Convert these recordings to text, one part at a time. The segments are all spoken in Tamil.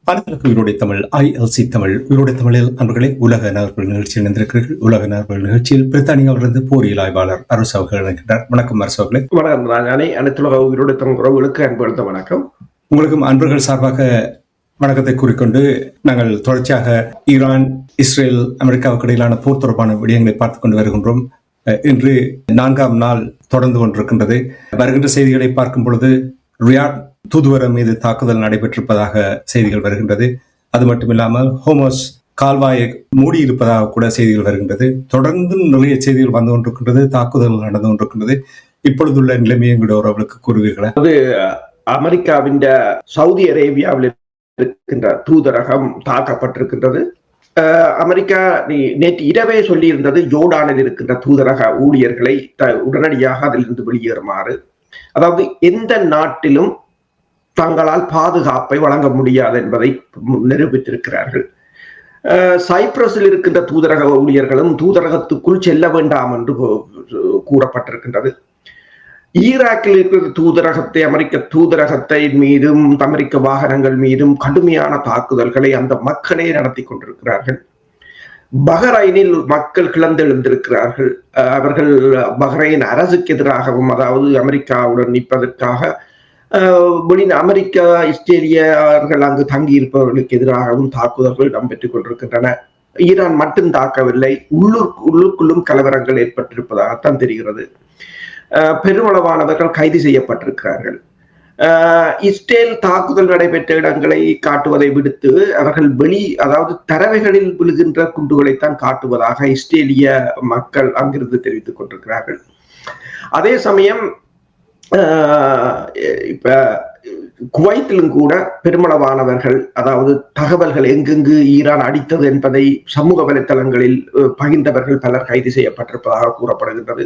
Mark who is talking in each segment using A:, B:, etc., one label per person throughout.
A: அனைவருக்கும் உயிரோடை தமிழ் ILC தமிழ் உயிரோடை தமிழில் அன்பர்களே உலக நகர்கள் நிகழ்ச்சியில் இணைந்திருக்கிறீர்கள். உலக நகர்கள் நிகழ்ச்சியில் பிரித்தானியாவிலிருந்து போரியல் ஆய்வாளர் அரசு அவர்கள் இணைக்கின்றார். வணக்கம் அரசு அவர்களே.
B: வணக்கம் ராஜானே. அனைத்துலக உயிரோடை தமிழ் உறவுகளுக்கு அன்பு வணக்கம்.
A: உங்களுக்கும் அன்பர்கள் சார்பாக வணக்கத்தை கூறிக்கொண்டு நாங்கள் தொடர்ச்சியாக ஈரான், இஸ்ரேல், அமெரிக்காவுக்கு இடையிலான போர் தொடர்பான விடயங்களை பார்த்துக் கொண்டு வருகின்றோம். இன்று 4ஆம் நாள் தொடர்ந்து கொண்டிருக்கின்றது. வருகின்ற செய்திகளை பார்க்கும் பொழுது ரியாட் தூதுவரம் மீது தாக்குதல் நடைபெற்றிருப்பதாக செய்திகள் வருகின்றது. அது மட்டுமில்லாமல் ஹோமோஸ் கால்வாயை மூடியிருப்பதாக கூட செய்திகள் வருகின்றது. தொடர்ந்து நிறைய செய்திகள் வந்து கொண்டிருக்கின்றது. தாக்குதல் நடந்து கொண்டிருக்கின்றது. இப்பொழுதுள்ள நிலைமையை எங்களுடைய உறவுகளுக்கு கூறுவீர்களா?
B: அது அமெரிக்காவின் சவுதி அரேபியாவில் இருக்கின்ற தூதரகம் தாக்கப்பட்டிருக்கின்றது. அமெரிக்கா நேற்று இரவே சொல்லியிருந்தது ஜோர்டானில் இருக்கின்ற தூதரக ஊழியர்களை உடனடியாக அதிலிருந்து வெளியேறுமாறு. அதாவது எந்த நாட்டிலும் தங்களால் பாதுகாப்பை வழங்க முடியாது என்பதை நிரூபித்திருக்கிறார்கள். சைப்ரஸில் இருக்கின்ற தூதரக ஊழியர்களும் தூதரகத்துக்குள் செல்ல வேண்டாம் என்று கூறப்பட்டிருக்கின்றது. ஈராக்கில் இருக்கிற தூதரகத்தை, அமெரிக்க தூதரகத்தை மீதும் அமெரிக்க வாகனங்கள் மீதும் கடுமையான தாக்குதல்களை அந்த மக்களே நடத்தி கொண்டிருக்கிறார்கள். பஹ்ரைனில் மக்கள் கிளர்ந்தெழுந்திருக்கிறார்கள். அவர்கள் பஹ்ரைன் அரசுக்கு எதிராகவும், அதாவது அமெரிக்காவுடன் நிற்பதற்காக அமெரிக்கா இஸ்ரேலியர்கள் அங்கு தங்கி இருப்பவர்களுக்கு எதிராகவும் தாக்குதல்கள் இடம்பெற்றுக் கொண்டிருக்கின்றன. ஈரான் மட்டும் தாக்கவில்லை, உள்ளுக்குள்ளும் கலவரங்கள் ஏற்பட்டிருப்பதாகத்தான் தெரிகிறது. பெருமளவானவர்கள் கைது செய்யப்பட்டிருக்கிறார்கள். இஸ்ரேல் தாக்குதல் நடைபெற்ற இடங்களை காட்டுவதை விடுத்து அவர்கள் அதாவது தரவைகளில் விழுகின்ற குண்டுகளைத்தான் காட்டுவதாக இஸ்ரேலிய மக்கள் அங்கிருந்து தெரிவித்துக் கொண்டிருக்கிறார்கள். அதே சமயம் இப்ப குவைத்திலும் கூட பெருமளவானவர்கள், அதாவது தகவல்கள் எங்கெங்கு ஈரான் அடித்தது என்பதை சமூக வலைத்தளங்களில் பகிர்ந்தவர்கள் பலர் கைது செய்யப்பட்டிருப்பதாக கூறப்படுகின்றது.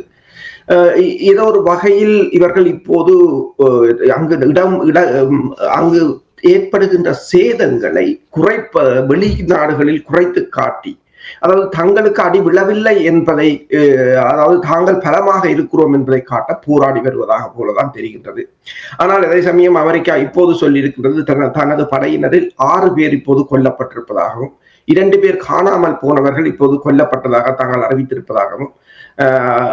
B: ஏதோ ஒரு வகையில் இவர்கள் இப்போது அங்கு ஏற்படுகின்ற சேதங்களை வெளிநாடுகளில் குறைத்து காட்டி, அதாவது தங்களுக்கு அடி விழவில்லை என்பதை, அதாவது தாங்கள் பலமாக இருக்கிறோம் என்பதை காட்ட போராடி வருவதாக போலதான் தெரிகின்றது. ஆனால் அதே சமயம் அமெரிக்கா இப்போது சொல்லியிருக்கின்றது தனது படையினரில் 6 பேர் இப்போது கொல்லப்பட்டிருப்பதாகவும் 2 பேர் காணாமல் போனவர்கள் இப்போது கொல்லப்பட்டதாக தாங்கள் அறிவித்திருப்பதாகவும்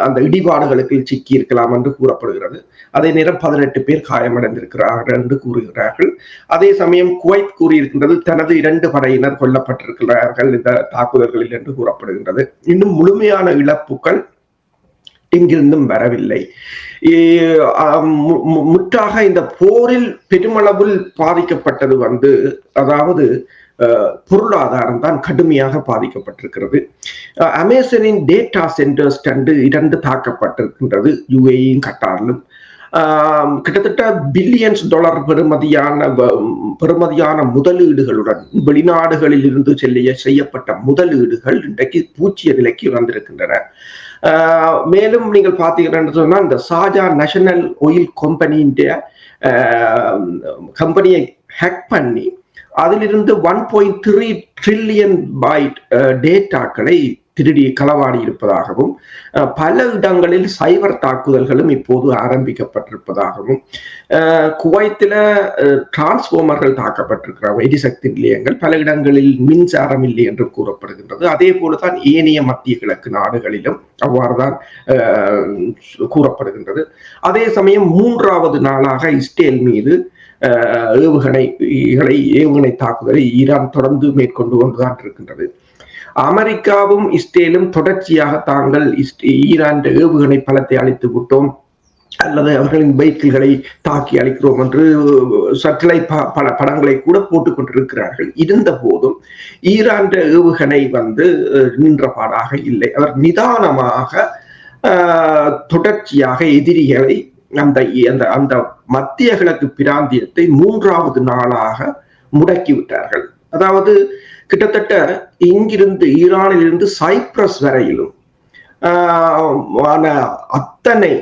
B: அந்த இடிபாடுகளுக்கு சிக்கி இருக்கலாம் என்று கூறப்படுகிறது. அதே நேரம் 18 பேர் காயமடைந்திருக்கிறார்கள் என்று கூறுகிறார்கள். அதே சமயம் குவைத் கூறியிருக்கின்றது தனது 2 படையினர் கொல்லப்பட்டிருக்கிறார்கள் இந்த தாக்குதல்களில் என்று கூறப்படுகின்றது. இன்னும் முழுமையான இழப்புகள் எங்கிருந்தும் வரவில்லை. முற்றாக இந்த போரில் பெருமளவில் பாதிக்கப்பட்டது அதாவது பொருளாதாரம் தான் கடுமையாக பாதிக்கப்பட்டிருக்கிறது. அமேசானின் டேட்டா சென்டர்ஸ் 2 தாக்கப்பட்டிருக்கின்றது, யுஏஇயும் கட்டாரிலும். கிட்டத்தட்ட பில்லியன்ஸ் டாலர் பெறுமதியான முதலீடுகளுடன் வெளிநாடுகளில் இருந்து செய்யப்பட்ட முதலீடுகள் இன்றைக்கு பூச்சிய விலைக்கு வந்திருக்கின்றன. மேலும் நீங்கள் பார்த்தீங்கன்னு சொன்னா இந்த சாஜா நேஷனல் ஆயில் கம்பெனியை ஹேக் பண்ணி அதிலிருந்து 1.3 ட்ரில்லியன் பைட் டேட்டாக்களை திருடி களவாடி இருப்பதாகவும், பல இடங்களில் சைபர் தாக்குதல்களும் இப்போது ஆரம்பிக்கப்பட்டிருப்பதாகவும், குவைத்தில டிரான்ஸ்ஃபார்மர்கள் தாக்கப்பட்டிருக்கிறார்கள், எரிசக்தி நிலையங்கள், பல இடங்களில் மின்சாரம் இல்லை என்று கூறப்படுகின்றது. அதே போலதான் ஏனைய மத்திய கிழக்கு நாடுகளிலும் அவ்வாறுதான் கூறப்படுகின்றது. அதே சமயம் 3வது நாளாக இஸ்ரேல் மீது ஏவுகணை தாக்குதலை ஈரான் தொடர்ந்து மேற்கொண்டு கொண்டுதான் இருக்கின்றது. அமெரிக்காவும் இஸ்ரேலும் தொடர்ச்சியாக தாங்கள் ஈரான் ஏவுகணை பலத்தை அழித்து விட்டோம் அல்லது அவர்களின் வெஹிக்கிள்களை தாக்கி அளிக்கிறோம் என்று சட்டலைட் படங்களை கூட போட்டுக் கொண்டிருக்கிறார்கள். இருந்த போதும் ஈரான் ஏவுகணை நின்ற பாடாக இல்லை. அவர் நிதானமாக தொடர்ச்சியாக எதிரிகளை அந்த மத்திய கிழக்கு பிராந்தியத்தை 3வது நாளாக முடக்கிவிட்டார்கள். அதாவது கிட்டத்தட்ட இங்கிருந்து ஈரானிலிருந்து சைப்ரஸ் வரையிலும் அத்தனை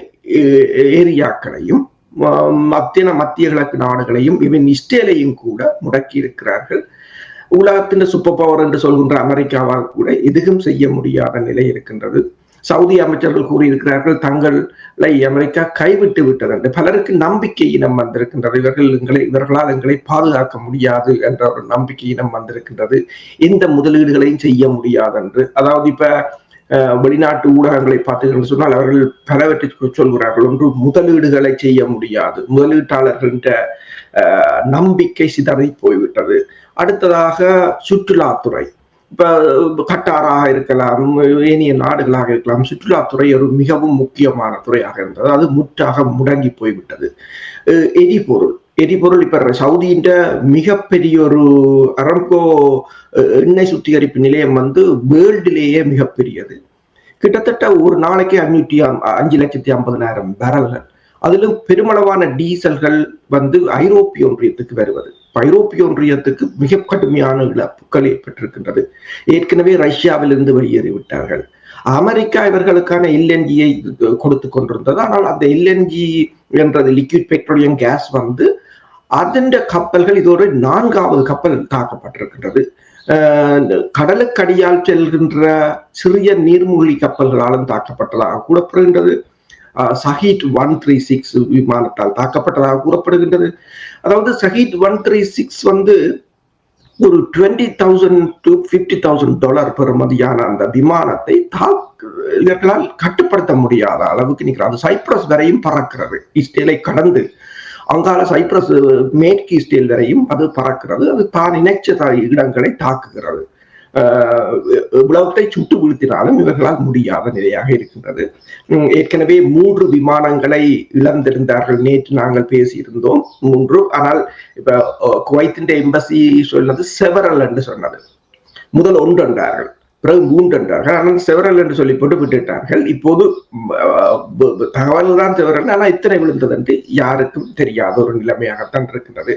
B: ஏரியாக்களையும் மத்திய கிழக்கு நாடுகளையும் இஸ்ரேலையும் கூட முடக்கி இருக்கிறார்கள். உலகத்தின் சூப்பர் பவர் என்று சொல்கின்ற அமெரிக்காவால் கூட எதுவும் செய்ய முடியாத நிலை இருக்கின்றது. சவுதி அமைச்சர்கள் கூறியிருக்கிறார்கள் தங்களை அமெரிக்கா கைவிட்டு விட்டது என்று. பலருக்கு நம்பிக்கை இனம் வந்திருக்கின்றது, இவர்களால் எங்களை பாதுகாக்க முடியாது என்ற ஒரு நம்பிக்கை இனம் வந்திருக்கின்றது, எந்த முதலீடுகளையும் செய்ய முடியாது என்று. அதாவது இப்ப வெளிநாட்டு ஊடகங்களை பார்த்தீர்கள் சொன்னால் அவர்கள் பலவற்றை சொல்கிறார்கள். ஒன்று, முதலீடுகளை செய்ய முடியாது, முதலீட்டாளர்களின் நம்பிக்கை சிதறி போய்விட்டது. அடுத்ததாக சுற்றுலாத்துறை, இப்ப கட்டாராக இருக்கலாம், ஏனைய நாடுகளாக இருக்கலாம், சுற்றுலாத்துறை ஒரு மிகவும் முக்கியமான துறையாக இருந்தது, அது முற்றாக முடங்கி போய்விட்டது. எரிபொருள் இப்ப சவுதியின் மிகப்பெரிய ஒரு அரம்கோ எண்ணெய் சுத்திகரிப்பு நிலையம் வேர்ல்டிலேயே மிகப்பெரியது. கிட்டத்தட்ட ஒரு நாளைக்கு 5,50,000 பேரல்கள், அதிலும் பெருமளவான டீசல்கள் ஐரோப்பிய ஒன்றியத்துக்கு வருவது. ஐரோப்பிய ஒன்றியத்துக்கு மிக கடுமையான இழப்புகள் ஏற்பட்டிருக்கின்றது. ஏற்கனவே ரஷ்யாவிலிருந்து வெளியேறிவிட்டார்கள். அமெரிக்கா இவர்களுக்கான எல்என்ஜியை கொடுத்து கொண்டிருந்தது. ஆனால் அந்த எல்என்ஜி என்றது லிக்விட் பெட்ரோலியம் கேஸ் அதன் கப்பல்கள் இதோடு 4வது கப்பல் தாக்கப்பட்டிருக்கின்றது. கடலுக்கடியால் செல்கின்ற சிறிய நீர்மூழ்கி கப்பல்களாலும் தாக்கப்பட்டதாக கூறப்படுகின்றது. ஷஹீத் 136 விமானத்தால் தாக்கப்பட்டதாக கூறப்படுகின்றது. அதாவது ஷஹீத் 136 ஒரு $20,000 to $50,000 பெறுமதியான அந்த விமானத்தை இவர்களால் கட்டுப்படுத்த முடியாத அளவுக்கு நிற்கிறது. அது சைப்ரஸ் வரையும் பறக்கிறது, இஸ்ரேலை கடந்து அங்கால சைப்ரஸ் மேற்கு இஸ்ரேல் வரையும் அது பறக்கிறது. அது தான் இணைச்ச இடங்களை தாக்குகிறது. உலகத்தை சுட்டு வீழ்த்தினாலும் இவர்களால் முடியாத நிலையாக இருக்கின்றது. ஏற்கனவே 3 விமானங்களை இழந்திருந்தார்கள். நேற்று நாங்கள் பேசியிருந்தோம் 3. ஆனால் இப்ப குவைத்தின் எம்பசி சொன்னது செவரல் என்று சொன்னது. முதல் 1 என்றார்கள், பிறகு 3 என்றார்கள். ஆனால் செவரல் என்று சொல்லி போட்டு விட்டுட்டார்கள். இப்போது தகவல் தான் செவரல், ஆனால் இத்தனை விழுந்தது என்று யாருக்கும் தெரியாத ஒரு நிலைமையாகத்தான் இருக்கின்றது.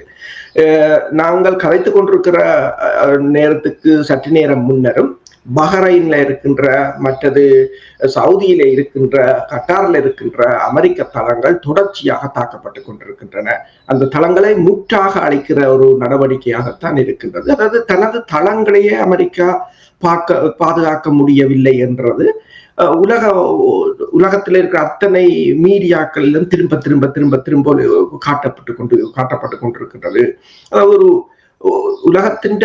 B: நாங்கள் கதைத்துக் கொண்டிருக்கிற நேரத்துக்கு சற்று நேரம் முன்னரும் பஹ்ரைன்ல இருக்கின்ற, மற்றது சவுதியில இருக்கின்ற, கட்டார்ல இருக்கின்ற அமெரிக்க தளங்கள் தொடர்ச்சியாக தாக்கப்பட்டு கொண்டிருக்கின்றன. அந்த தளங்களை முற்றாக அழிக்கிற ஒரு நடவடிக்கையாகத்தான் இருக்கின்றது. அதாவது தனது தளங்களையே அமெரிக்கா பாதுகாக்க முடியவில்லை என்றது உலகத்தில் இருக்கிற அத்தனை மீடியாக்களிலும் திரும்ப திரும்ப திரும்ப திரும்ப காட்டப்பட்டு கொண்டிருக்கின்றது. அதாவது ஒரு உலகத்தின்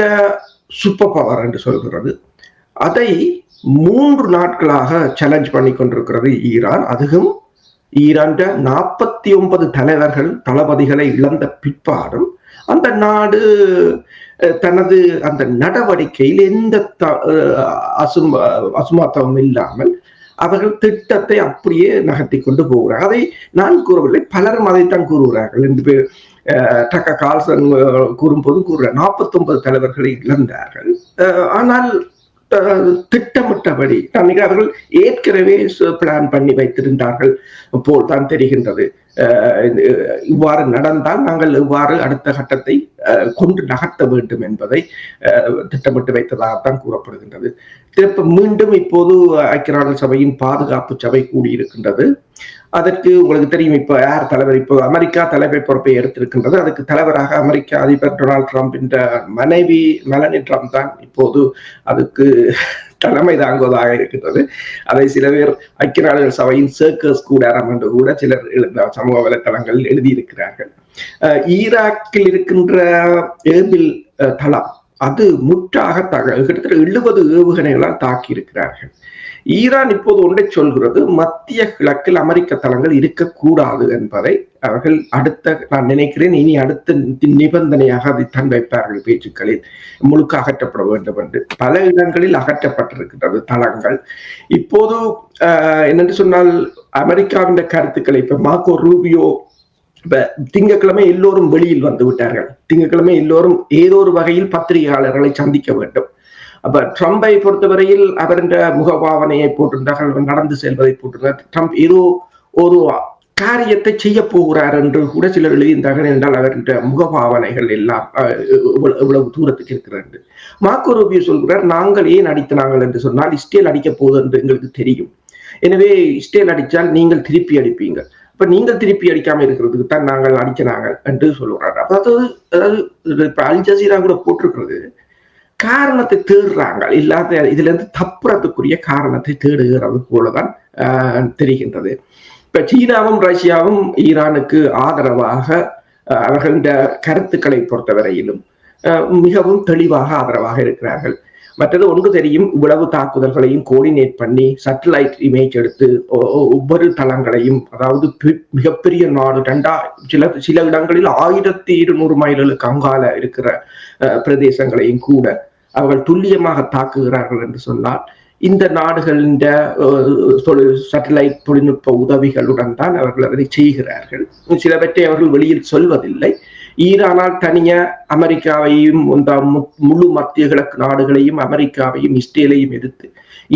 B: சூப்பர் பவர் என்று சொல்கிறது. அதை 3 நாட்களாக சேலஞ்ச் பண்ணி கொண்டிருக்கிறது ஈரான். அதுவும் ஈரான் 49 தளபதிகளை இழந்த பிற்பாடும் அந்த நாடு தனது அந்த நடவடிக்கையில் எந்த அசுமாத்தமும் இல்லாமல் அவர்கள் திட்டத்தை அப்படியே நகர்த்தி கொண்டு போகிறார்கள். அதை நான் கூறவில்லை, பலரும் அதைத்தான் கூறுகிறார்கள். 2 பேர் டக்க கால்சன் கூறும்போது 49 தலைவர்களை இழந்தார்கள். ஆனால் திட்டமிட்டபடி அவர்கள் ஏற்கனவே பிளான் பண்ணி வைத்திருந்தார்கள் போல் தான் தெரிகின்றது. இவ்வாறு நடந்தால் நாங்கள் இவ்வாறு அடுத்த கட்டத்தை கொண்டு நகர்த்த வேண்டும் என்பதை திட்டமிட்டு வைத்ததாகத்தான் கூறப்படுகின்றது. மீண்டும் இப்போது ஐக்கிய நாடுகள் சபையின் பாதுகாப்பு சபை கூடியிருக்கின்றது. அதற்கு உங்களுக்கு தெரியும், இப்ப யார் தலைவர்? இப்போ அமெரிக்கா தலைமை பொறுப்பை எடுத்திருக்கின்றது. அதுக்கு தலைவராக அமெரிக்க அதிபர் டொனால்ட் ட்ரம்பின் மனைவி மெலனி ட்ரம்ப் தான் இப்போது அதுக்கு தலைமை தாங்குவதாக இருக்கின்றது. அதை சில பேர் ஐக்கிய நாடுகள் சபையின் சர்க்கஸ் கூடாரம் என்று கூட சிலர் சமூக வலைத்தளங்களில் எழுதியிருக்கிறார்கள். ஈராக்கில் இருக்கின்ற ஏர்பில் தளம் அது முற்றாக கிட்டத்தட்ட 70 ஏவுகணைகளால் தாக்கி இருக்கிறார்கள். ஈரான் இப்போது ஒன்றை சொல்கிறது, மத்திய கிழக்கில் அமெரிக்க தளங்கள் இருக்கக்கூடாது என்பதை அவர்கள் நான் நினைக்கிறேன் இனி அடுத்த நிபந்தனையாக அதை தன் வைப்பார்கள் பேச்சுக்களில், முழுக்க அகற்றப்பட வேண்டும் என்று. பல இடங்களில் அகற்றப்பட்டிருக்கிறது தளங்கள். இப்போது என்னென்று சொன்னால் அமெரிக்காவின் கருத்துக்களை இப்ப மார்க்கோ ரூபியோ இப்ப திங்கட்கிழமை எல்லோரும் வெளியில் வந்து விட்டார்கள். திங்கட்கிழமை எல்லோரும் ஏதோ ஒரு வகையில் பத்திரிகையாளர்களை சந்திக்க வேண்டும். அப்ப ட்ரம்பை பொறுத்தவரையில் அவரின் முகபாவனையை போட்டிருந்தார்கள், நடந்து செல்வதை போட்டிருந்தார். ட்ரம்ப் ஏதோ ஒரு காரியத்தை செய்ய போகிறார் என்று கூட சிலர் எழுதியிருந்தார்கள். என்றால் அவருடைய முகபாவனைகள் எல்லாம் இவ்வளவு தூரத்துக்கு இருக்கிறது. மார்க்கோ ரூபியோ சொல்கிறார், நாங்கள் ஏன் அடித்தனாங்கள் என்று சொன்னால் இஸ்ரேல் அடிக்க போகுது என்று எங்களுக்கு தெரியும். எனவே இஸ்ரேல் அடித்தால் நீங்கள் திருப்பி அடிப்பீங்க. இப்ப நீங்கள் திருப்பி அடிக்காம இருக்கிறதுக்கு தான் நாங்கள் அடிக்கிறாங்க என்று சொல்லுறாங்க. அதாவது இப்ப அல் ஜசீரா கூட போட்டிருக்கிறது, காரணத்தை தேடுறாங்க, இல்லாத இதுல இருந்து தப்புறதுக்குரிய காரணத்தை தேடுகிறது போலதான் தெரிகின்றது. இப்ப சீனாவும் ரஷ்யாவும் ஈரானுக்கு ஆதரவாக அவர்களுடைய கருத்துக்களை பொறுத்தவரையிலும் மிகவும் தெளிவாக ஆதரவாக இருக்கிறார்கள். மற்றது ஒன்று தெரியும், இவ்வளவு தாக்குதல்களையும் கோஆர்டினேட் பண்ணி சேட்டலைட் இமேஜ் எடுத்து ஒவ்வொரு தளங்களையும், அதாவது மிகப்பெரிய நாடு சில இடங்களில் 1200 மைல்களுக்கு அங்கால இருக்கிற பிரதேசங்களையும் கூட அவர்கள் துல்லியமாக தாக்குகிறார்கள் என்று சொன்னால் இந்த நாடுகளின் சேட்டலைட் தொழில்நுட்ப உதவிகளுடன் தான் அவர்கள் அதை செய்கிறார்கள். சிலவற்றை அவர்கள் வெளியில் சொல்வதில்லை. ஈரானால் தனிய அமெரிக்காவையும் முழு மத்திய கிழக்கு நாடுகளையும் அமெரிக்காவையும் இஸ்ரேலையும் எதிர்த்து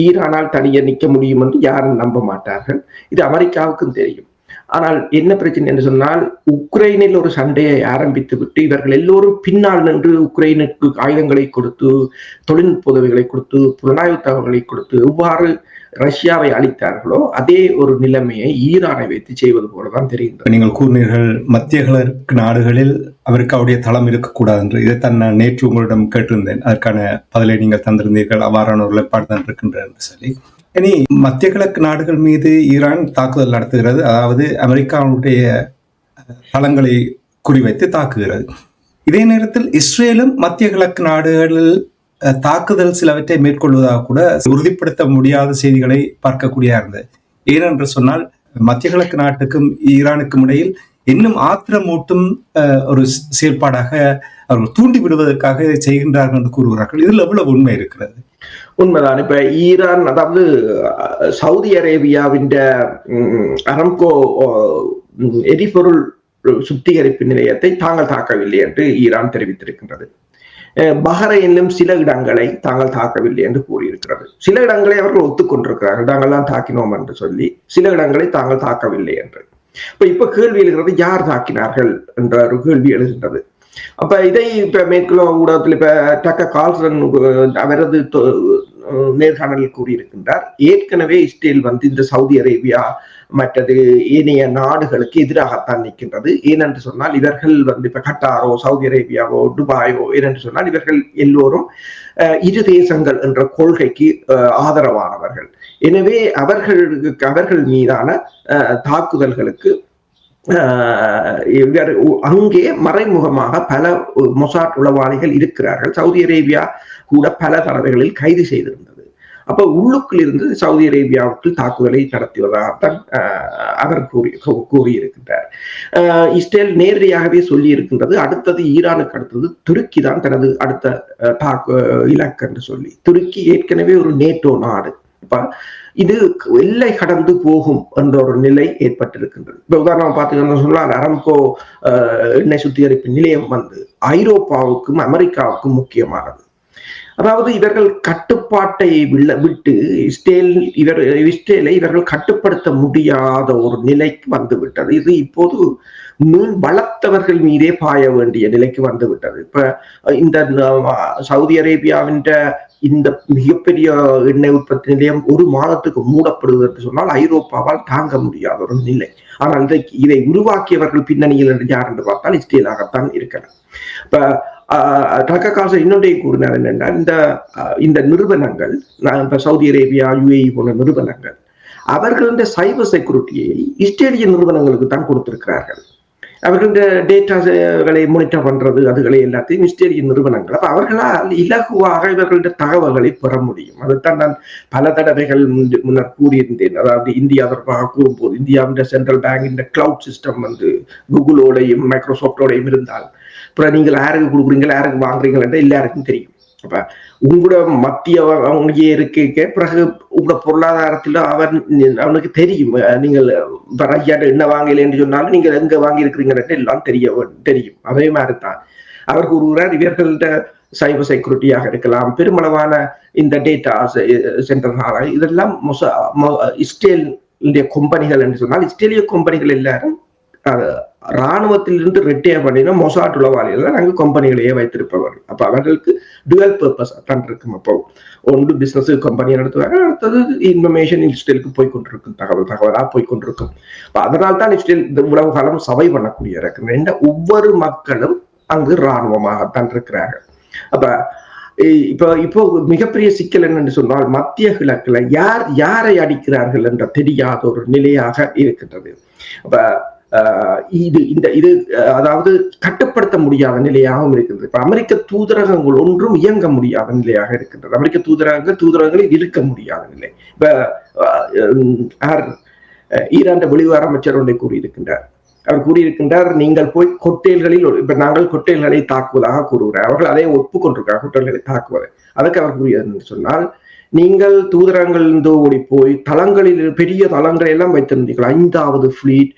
B: ஈரானால் தனிய நிற்க முடியும் என்று யாரும் நம்ப மாட்டார்கள். இது அமெரிக்காவுக்கும் தெரியும். ஆனால் என்ன பிரச்சனை என்று சொன்னால், உக்ரைனில் ஒரு சண்டையை ஆரம்பித்து விட்டு இவர்கள் எல்லோரும் பின்னால் நின்று உக்ரைனுக்கு ஆயுதங்களை கொடுத்து, தொழில்நுட்ப உதவிகளை கொடுத்து, புலனாய்வு தகவல்களை கொடுத்து எவ்வாறு ரஷ்யாவை அளித்தார்களோ அதே ஒரு நிலைமையை ஈரானை வைத்து செய்வது போலதான் தெரிகின்றது.
A: நீங்கள் கூறினீர்கள் மத்திய கிழக்கு நாடுகளில் அமெரிக்காவுடைய தளம் இருக்கக்கூடாது என்று. இதைத்தான் நான் நேற்று உங்களிடம் கேட்டிருந்தேன். அதற்கான பதிலை நீங்கள் தந்திருந்தீர்கள். அவ்வாறான ஒரு நிலைப்பாடு தான் இருக்கின்றது என்று சொல்லி. இனி மத்திய கிழக்கு நாடுகள் மீது ஈரான் தாக்குதல் நடத்துகிறது. அதாவது அமெரிக்காவுடைய தளங்களை குறிவைத்து தாக்குகிறது. இதே நேரத்தில் இஸ்ரேலும் மத்திய கிழக்கு நாடுகளில் தாக்குதல் சிலவற்றை மேற்கொள்வதாக கூட உறுதிப்படுத்த முடியாத செய்திகளை பார்க்கக்கூடிய இருந்தது. ஏனென்று சொன்னால், மத்திய கிழக்கு நாட்டுக்கும் ஈரானுக்கும் இடையில் இன்னும் ஆத்திரமூட்டும் ஒரு செயல்பாடாக அவர்கள் தூண்டி விடுவதற்காக செய்கின்றார்கள் என்று கூறுகிறார்கள். இதில் எவ்வளவு உண்மை இருக்கிறது?
B: உண்மைதான். இப்ப ஈரான், அதாவது சவுதி அரேபியாவின் அரம்கோ எரிபொருள் சுத்திகரிப்பு நிலையத்தை தாங்கள் தாக்கவில்லை என்று ஈரான் தெரிவித்திருக்கின்றது. பஹ்ரைனிலும் சில இடங்களை தாங்கள் தாக்கவில்லை என்று கூறியிருக்கிறது. சில இடங்களை அவர்கள் ஒத்துக்கொண்டிருக்கிறார்கள், தாங்கள் தான் தாக்கினோம் என்று சொல்லி. சில இடங்களை தாங்கள் தாக்கவில்லை என்று. இப்ப கேள்வி எழுகிறது, யார் தாக்கினார்கள் என்ற ஒரு கேள்வி எழுகின்றது. அப்ப இதை இப்ப மேற்குள்ள ஊடகத்தில் இப்ப டக்கர் கார்ல்சன் அவரது நேர்காணலில் கூறியிருக்கின்றார், ஏற்கனவே இஸ்ரேல் இந்த சவுதி அரேபியா மற்றது ஏனைய நாடுகளுக்கு எதிராகத்தான் நிற்கின்றது. ஏனென்று சொன்னால் இவர்கள் இப்ப கட்டாரோ சவுதி அரேபியாவோ துபாயோ ஏனென்று சொன்னால் இவர்கள் எல்லோரும் இரு தேசங்கள் என்ற கொள்கைக்கு ஆதரவானவர்கள். எனவே அவர்கள் மீதான தாக்குதல்களுக்கு அங்கே மறைமுகமாக பல மொசாட் உளவாளிகள் இருக்கிறார்கள். சவுதி அரேபியா கூட பல தடவைகளில் கைது செய்திருந்தது. அப்ப உள்ளுக்குள் இருந்து சவுதி அரேபியாவுக்கு தாக்குதலை நடத்துவதாகத்தான் அவர் கூறியிருக்கின்றார். இஸ்ரேல் நேரடியாகவே சொல்லி இருக்கின்றது, அடுத்தது ஈரானுக்கு அடுத்தது துருக்கி தான் தனது அடுத்த இலக்கு என்று சொல்லி. துருக்கி ஏற்கனவே ஒரு நேட்டோ நாடு. இது எல்லை கடந்து போகும் என்ற ஒரு நிலை ஏற்பட்டிருக்கின்றது. இப்ப உதாரணம் பார்த்தீங்கன்னா சொன்னால், அரம்கோ எண்ணெய் சுத்திகரிப்பு நிலையம் ஐரோப்பாவுக்கும் அமெரிக்காவுக்கும் முக்கியமானது. அதாவது இவர்கள் கட்டுப்பாட்டை விட்டு இஸ்ரேலை இவர்கள் கட்டுப்படுத்த முடியாத ஒரு நிலைக்கு வந்துவிட்டது. இது இப்போது மீன் வளர்த்தவர்கள் மீதே பாய வேண்டிய நிலைக்கு வந்துவிட்டது. இப்ப இந்த சவுதி அரேபியாவின் இந்த மிகப்பெரிய எண்ணெய் உற்பத்தி நிலையம் ஒரு மாதத்துக்கு மூடப்படுவது என்று சொன்னால் ஐரோப்பாவால் தாங்க முடியாத ஒரு நிலை. ஆனால் இதை உருவாக்கியவர்கள் பின்னணியில் யார் என்று பார்த்தால் இஸ்ரேலாகத்தான் இருக்கிறார். இப்ப டக்கர் இன்னொன்றை கூறினார் என்னென்றால், இந்த நிறுவனங்கள், இப்ப சவுதி அரேபியா UAE போன்ற நிறுவனங்கள் அவர்களுடைய சைபர் செக்யூரிட்டியை இஸ்ரேலிய நிறுவனங்களுக்கு தான் கொடுத்திருக்கிறார்கள். அவர்களுடைய டேட்டாகளை மானிட்டர் பண்றது அதுகளை எல்லாத்தையும் இஸ்ரேலிய நிறுவனங்கள். அப்ப அவர்களால் இலகுவாக இவர்களுடைய தகவல்களை பெற முடியும். அதைத்தான் நான் பல தடவைகள் முன்னர் கூறியிருந்தேன். அதாவது இந்தியா தொடர்பாக கூறும்போது, இந்தியாவுடைய சென்ட்ரல் பேங்கின் கிளவுட் சிஸ்டம் கூகுளோடையும் மைக்ரோசாப்டோடையும் இருந்தால் அப்புறம் நீங்கள் யாருக்கு கொடுக்குறீங்களா யாருக்கு வாங்குறீங்களா எல்லாருக்கும் தெரியும். அப்ப உங்களோட மத்திய அவங்க இருக்க பிறகு உங்களோட பொருளாதாரத்துல அவனுக்கு தெரியும். நீங்கள் ஐயாட்ட என்ன வாங்கல என்று சொன்னாலும் நீங்கள் எங்க வாங்கி இருக்கிறீங்கன்னு எல்லாம் தெரியும். அதே மாதிரிதான் அவர் கூறுகிறார், இவர்கள்ட்ட சைபர் செக்யூரிட்டியாக இருக்கலாம், பெருமளவான இந்த டேட்டா சென்டர்களாக இதெல்லாம் இஸ்ரேல் கம்பெனிகள் என்று சொன்னால், இஸ்ரேலிய கம்பெனிகள் எல்லாரும் ராணுவத்திலிருந்து ரிட்டையர் பண்ணினா மொசாட் உளவாளிகள் நாங்கள் கம்பெனிகளையே வைத்திருப்பவர்கள். அப்ப அவர்களுக்கு டுவல் பர்பஸ் தான் இருக்கும். அப்போ ஒன்று பிசினஸ் கம்பெனியை நடத்துவாங்க, அடுத்தது இன்ஃபர்மேஷன் இஸ்ரேலுக்கு போய்கொண்டிருக்கும், தகவலா போய்கொண்டிருக்கும். அதனால் தான் இஸ்ரேல் இந்த உலக காலம் சபை பண்ணக்கூடிய இருக்கு. ஒவ்வொரு மக்களும் அங்கு இராணுவமாகத்தான் இருக்கிறார்கள். அப்ப இப்போ மிகப்பெரிய சிக்கல் என்னன்னு சொன்னால் மத்திய கிழக்குல யாரை அடிக்கிறார்கள் என்ற தெரியாத ஒரு நிலையாக இருக்கின்றது. அப்ப இது அதாவது கட்டுப்படுத்த முடியாத நிலையாகவும் இருக்கின்றது. இப்ப அமெரிக்க தூதரகங்கள் ஒன்றும் இயங்க முடியாத நிலையாக இருக்கின்றது. அமெரிக்க தூதரகங்களில் இருக்க முடியாத நிலை. இப்ப ஈரான் வெளிவார அமைச்சர் ஒன்றை கூறியிருக்கின்றார். அவர் கூறியிருக்கின்றார், நீங்கள் போய் கொட்டேல்களில், இப்ப நாங்கள் கொட்டேல்களை தாக்குவதாக கூறுகிறார். அவர்கள் அதை ஒப்புக்கொண்டிருக்கிறார், கொட்டேல்களை தாக்குவதை. அதுக்கு அவர் கூறியது சொன்னால், நீங்கள் தூதரங்கள் ஓடி போய் தளங்களில் பெரிய தளங்களை எல்லாம் வைத்திருந்தீர்கள், 5வது ஃபிளீட்,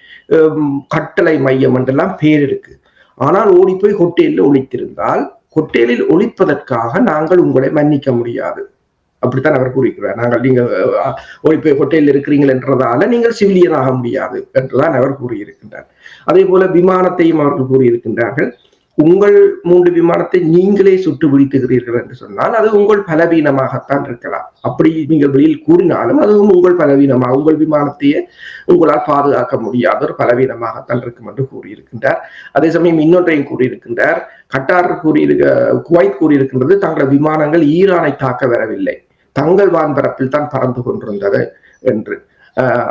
B: கட்டளை மையம் என்றெல்லாம் பேர் இருக்கு. ஆனால் ஓடி போய் ஹோட்டலில் ஒழித்திருந்தால், ஹோட்டலில் ஒழிப்பதற்காக நாங்கள் உங்களை மன்னிக்க முடியாது. அப்படித்தான் அவர் கூறுகிறார். நீங்கள் ஓடி போய் ஹோட்டலில் இருக்கிறீர்கள் என்றதால நீங்கள் சிவிலியன் ஆக முடியாது என்றுதான் அவர் கூறியிருக்கின்றார். அதே போல விமானத்தையும் அவர்கள் கூறியிருக்கின்றார்கள், உங்கள் 3 விமானத்தை நீங்களே சுட்டு வீழ்த்துகிறீர்கள் என்று சொன்னால் அது உங்கள் பலவீனமாகத்தான் இருக்கலாம். அப்படி நீங்கள் வெளியில் கூறினாலும் அதுவும் உங்கள் பலவீனமாக, உங்கள் விமானத்தையே உங்களால் பாதுகாக்க முடியாத ஒரு பலவீனமாகத்தான் இருக்கும் என்று கூறியிருக்கின்றார். அதே சமயம் இன்னொன்றையும் கூறியிருக்கின்றார். குவைத் கூறியிருக்கின்றது, தங்கள் விமானங்கள் ஈரானை தாக்க வரவில்லை, தங்கள் வான்பரப்பில் தான் பறந்து கொண்டிருந்தது என்று.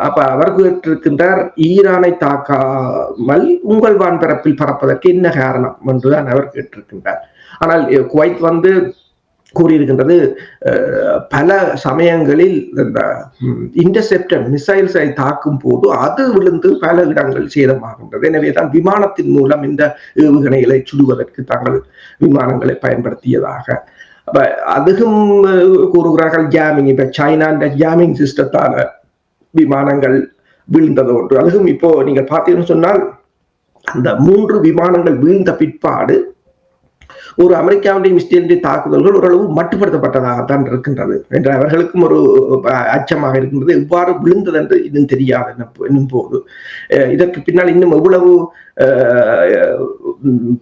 B: அப்ப அவர் கேட்டிருக்கின்றார், ஈரானை தாக்காமல் உங்கள் வான்பரப்பில் பறப்பதற்கு என்ன காரணம் என்றுதான் அவர் கேட்டிருக்கின்றார். ஆனால் குவைத் கூறியிருக்கின்றது, பல சமயங்களில் இந்த இன்டர்செப்டர் மிசைல்ஸை தாக்கும் போது அது விழுந்து பல இடங்கள் சேதமாகின்றது. எனவேதான் விமானத்தின் மூலம் இந்த ஏவுகணைகளை சுடுவதற்கு தாங்கள் விமானங்களை பயன்படுத்தியதாக அதுவும் கூறுகிறார்கள். ஜாமிங், இப்ப சைனா ஜாமிங் சிஸ்டத்தால விமானங்கள் வீழ்ந்தது ஒன்று. அதுவும் இப்போ நீங்க பார்த்தீங்கன்னு சொன்னால், அந்த 3 விமானங்கள் வீழ்ந்த பிற்பாடு ஒரு அமெரிக்காவுடைய இஸ்ரேலுடைய தாக்குதல்கள் ஓரளவு மட்டுப்படுத்தப்பட்டதாகத்தான் இருக்கின்றது என்று அவர்களுக்கும் ஒரு அச்சமாக இருக்கின்றது. எவ்வாறு விழுந்தது என்று இதுவும் தெரியாது என்னும் போது இதற்கு பின்னால் இன்னும் எவ்வளவு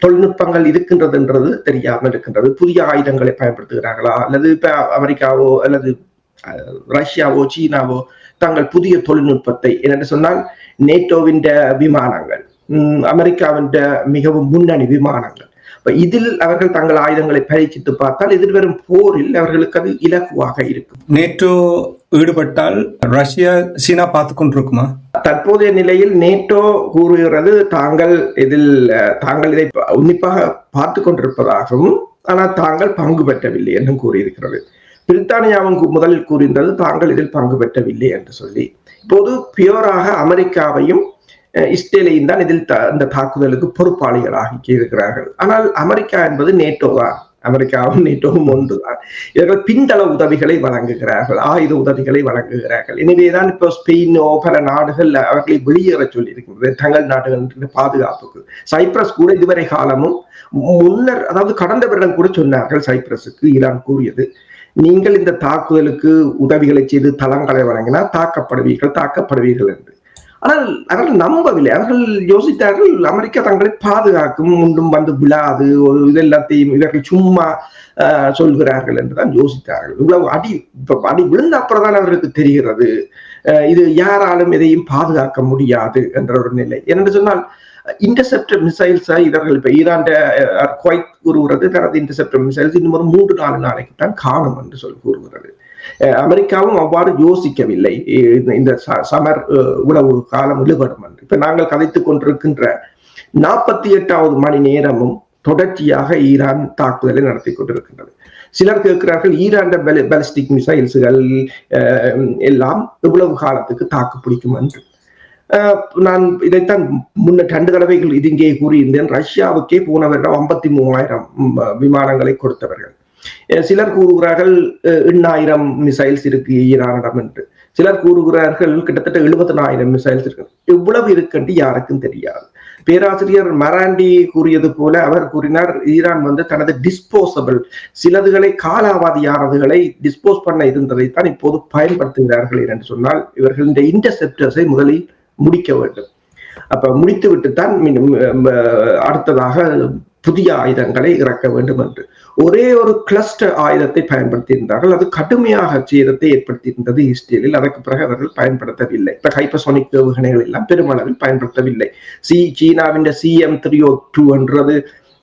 B: தொழில்நுட்பங்கள் இருக்கின்றது என்றது தெரியாமல் இருக்கின்றது. புதிய ஆயுதங்களை பயன்படுத்துகிறார்களா, அல்லது இப்ப அமெரிக்காவோ அல்லது ரஷ்யாவோ சீனாவோ தங்கள் புதிய தொழில்நுட்பத்தை, என்னென்று சொன்னால் நேட்டோவின் விமானங்கள், அமெரிக்காவின் மிகவும் முன்னணி விமானங்கள், இதில் அவர்கள் தங்கள் ஆயுதங்களை பரீட்சித்து பார்த்தால் எதிர்வரும் போரில் அவர்களுக்கு அது இலகுவாக இருக்கும்.
A: நேட்டோ ஈடுபட்டால் ரஷ்யா சீனா பார்த்து கொண்டிருக்குமா?
B: தற்போதைய நிலையில் நேட்டோ கூறுகிறது தாங்கள் இதை உன்னிப்பாக பார்த்து கொண்டிருப்பதாகவும், ஆனால் தாங்கள் பங்கு பெற்றவில்லை என்றும் கூறியிருக்கிறது. பிரித்தானியாவும் முதலில் கூறியிருந்தது தாங்கள் இதில் பங்கு பெற்றவில்லை என்று சொல்லி. இப்போது பியோராக அமெரிக்காவையும் இஸ்ரேலையும் தான் இதில் இந்த தாக்குதலுக்கு பொறுப்பாளிகளாக இருக்கிறார்கள். ஆனால் அமெரிக்கா என்பது நேட்டோ தான், அமெரிக்காவும் நேட்டோவும் ஒன்றுதான். இவர்கள் பின்தள உதவிகளை வழங்குகிறார்கள், ஆயுத உதவிகளை வழங்குகிறார்கள். எனவேதான் இப்போ ஸ்பெயினோ பல நாடுகள் அவர்களை வெளியேற சொல்லி இருக்கின்றது தங்கள் நாடுகளின் பாதுகாப்புக்கு. சைப்ரஸ் கூட இதுவரை காலமும் முன்னர், அதாவது கடந்த வருடம் கூட சொன்னார்கள் சைப்ரஸுக்கு ஈரான் கூறியது, நீங்கள் இந்த தாக்குதலுக்கு உதவிகளை செய்து தளங்களை வழங்கினால் தாக்கப்படுவீர்கள் என்று. ஆனால் அவர்கள் நம்பவில்லை. அவர்கள் யோசித்தார்கள், அமெரிக்கா தங்களை பாதுகாக்கும், முன்னும் விழாது, இதெல்லாத்தையும் இவர்கள் சும்மா சொல்கிறார்கள் என்றுதான் யோசித்தார்கள். இவ்வளவு அடி விழுந்த அப்புறம் தான் அவர்களுக்கு தெரிகிறது இது யாராலும் எதையும் பாதுகாக்க முடியாது என்ற ஒரு நிலை. என்று சொன்னால் இன்டர்செப்டர் மிசைல்ஸை இவர்கள் இப்ப ஈரான் குவைத் கூறுகிறது தனது இன்டர்செப்டர் மிசைல்ஸ் இன்னும் ஒரு 3-4 நாளைக்கு தான் காணும் என்று கூறுகிறது. அமெரிக்காவும் அவ்வாறு யோசிக்கவில்லை, இந்த சமர் உளவு காலம் இழுபடும் என்று. இப்ப நாங்கள் கதைத்துக் கொண்டிருக்கின்ற 48வது மணி நேரமும் தொடர்ச்சியாக ஈரான் தாக்குதலை நடத்தி கொண்டிருக்கின்றது. சிலர் கேட்கிறார்கள், ஈரான் பாலிஸ்டிக் மிசைல்ஸ்கள் எல்லாம் எவ்வளவு காலத்துக்கு தாக்கு பிடிக்கும் என்று. நான் இதைத்தான் முன்ன 2 தடவைகள் இது இங்கே கூறியிருந்தேன். ரஷ்யாவுக்கே போன வருடம் 53,000 விமானங்களை கொடுத்தவர்கள். சிலர் கூறுகிறார்கள் 8,000 மிசைல்ஸ் இருக்கு ஈரானிடம் என்று. சிலர் கூறுகிறார்கள் கிட்டத்தட்ட 70,000 மிசைல்ஸ் இருக்கு. எவ்வளவு இருக்குன்னு யாருக்கும் தெரியாது. பேராசிரியர் மராண்டி கூறியது போல அவர் கூறினார், ஈரான் தனது டிஸ்போசபிள் சிலதுகளை, காலாவதியானதுகளை டிஸ்போஸ் பண்ண இருந்ததைத்தான் இப்போது பயன்படுத்துகிறார்கள் என்று சொன்னால், இவர்கள் இந்த இன்டர்செப்டர்ஸை முதலில் முடிக்க வேண்டும். அப்ப முடித்து விட்டுத்தான் அடுத்ததாக புதிய ஆயுதங்களை இறக்க வேண்டும் என்று. ஒரே ஒரு கிளஸ்டர் ஆயுதத்தை பயன்படுத்தி இருந்தார்கள். அது கடுமையாக சேதத்தை ஏற்படுத்தியிருந்தது இஸ்ரேலில். அதற்கு பிறகு அவர்கள் பயன்படுத்தவில்லை. இப்ப ஹைப்பர்சோனிக் ஏவுகணைகள் எல்லாம் பெருமளவில் பயன்படுத்தவில்லை. சீனாவின் CM302 என்றது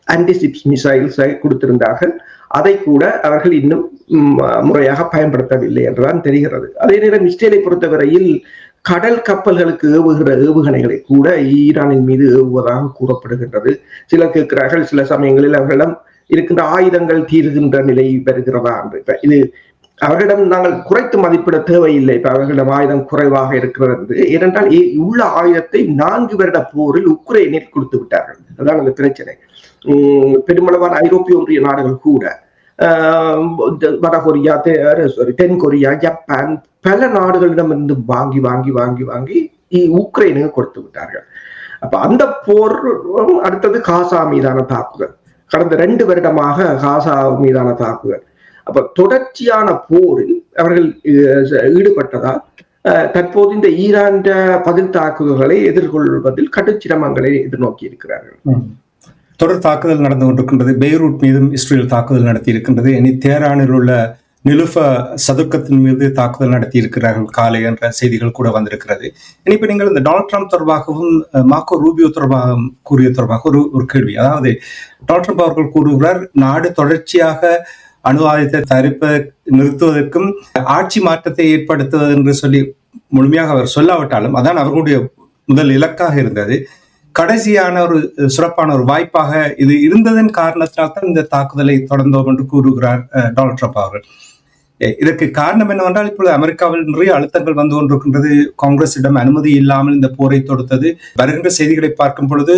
B: ஆன்டிசிப்ஸ் மிசைல்ஸை கொடுத்திருந்தார்கள். அதை கூட அவர்கள் இன்னும் முறையாக பயன்படுத்தவில்லை என்றுதான் தெரிகிறது. அதே நேரம் இஸ்ரேலை பொறுத்தவரையில் கடல் கப்பல்களுக்கு ஏவுகிற ஏவுகணைகளை கூட ஈரானின் மீது ஏவுவதாக கூறப்படுகின்றது. சிலர் கேட்கிறார்கள், சில சமயங்களில் அவர்களிடம் இருக்கின்ற ஆயுதங்கள் தீருகின்ற நிலை வருகிறதா என்று. இது அவர்களிடம் நாங்கள் குறைத்து மதிப்பிட தேவையில்லை. இப்ப அவர்களிடம் ஆயுதம் குறைவாக இருக்கிறது. ஏனென்றால் உள்ள ஆயுதத்தை 4 வருட போரில் உக்ரைனில் கொடுத்து விட்டார்கள். அதுதான் அந்த பிரச்சனை. பெருமளவான ஐரோப்பிய ஒன்றிய நாடுகள் கூட வடகொரியா, தென்கொரியா, ஜப்பான் பல நாடுகளிடமிருந்து வாங்கி வாங்கி வாங்கி வாங்கி உக்ரைனுக்கு கொடுத்து விட்டார்கள். அப்ப அந்த போர் அடுத்தது காசா மீதான தாக்குதல், கடந்த 2 வருடமாக காசா மீதான தாக்குதல். அப்ப தொடர்ச்சியான போரில் அவர்கள் ஈடுபட்டதால் தற்போது இந்த ஈரான் பதில் தாக்குதல்களை எதிர்கொள்வதில் கடுச்சிரமங்களை எதிர்நோக்கி இருக்கிறார்கள்.
A: தொடர் தாக்குதல் நடந்து கொண்டிருக்கின்றது. பெய்ரூட் மீதும் இஸ்ரேல் தாக்குதல் நடத்தி இருக்கின்றது. இனி தேரானில் உள்ள நிலுஃப சதுக்கத்தின் மீது தாக்குதல் நடத்தி இருக்கிறார்கள் காலை என்ற செய்திகள் கூட வந்திருக்கிறது. இனிப்ப நீங்கள் இந்த டொனால்ட் ட்ரம்ப் தொடர்பாகவும் மார்க்கோ ரூபியோ தொடர்பாக கூறிய தொடர்பாக ஒரு கேள்வி. அதாவது டொனால்ட் ட்ரம்ப் அவர்கள் கூறுகிறார், நாடு தொடர்ச்சியாக அணு ஆயுதத்தை தயாரிப்பை நிறுத்துவதற்கும் ஆட்சி மாற்றத்தை ஏற்படுத்துவது என்று சொல்லி முழுமையாக அவர் சொல்லாவிட்டாலும் அதான் அவர்களுடைய முதல் இலக்காக இருந்தது. கடைசியான ஒரு சிறப்பான ஒரு வாய்ப்பாக இது இருந்ததன் காரணத்தினால்தான் இந்த தாக்குதலை தொடர்ந்தோம் என்று கூறுகிறார் டொனால்ட் ட்ரம்ப் அவர்கள். இதற்கு காரணம் என்னவென்றால் இப்பொழுது அமெரிக்காவில் நிறைய அழுத்தங்கள் வந்து கொண்டிருக்கின்றது. காங்கிரஸிடம் அனுமதி இல்லாமல் இந்த போரை தொடுத்தது. வருகின்ற செய்திகளை பார்க்கும் பொழுது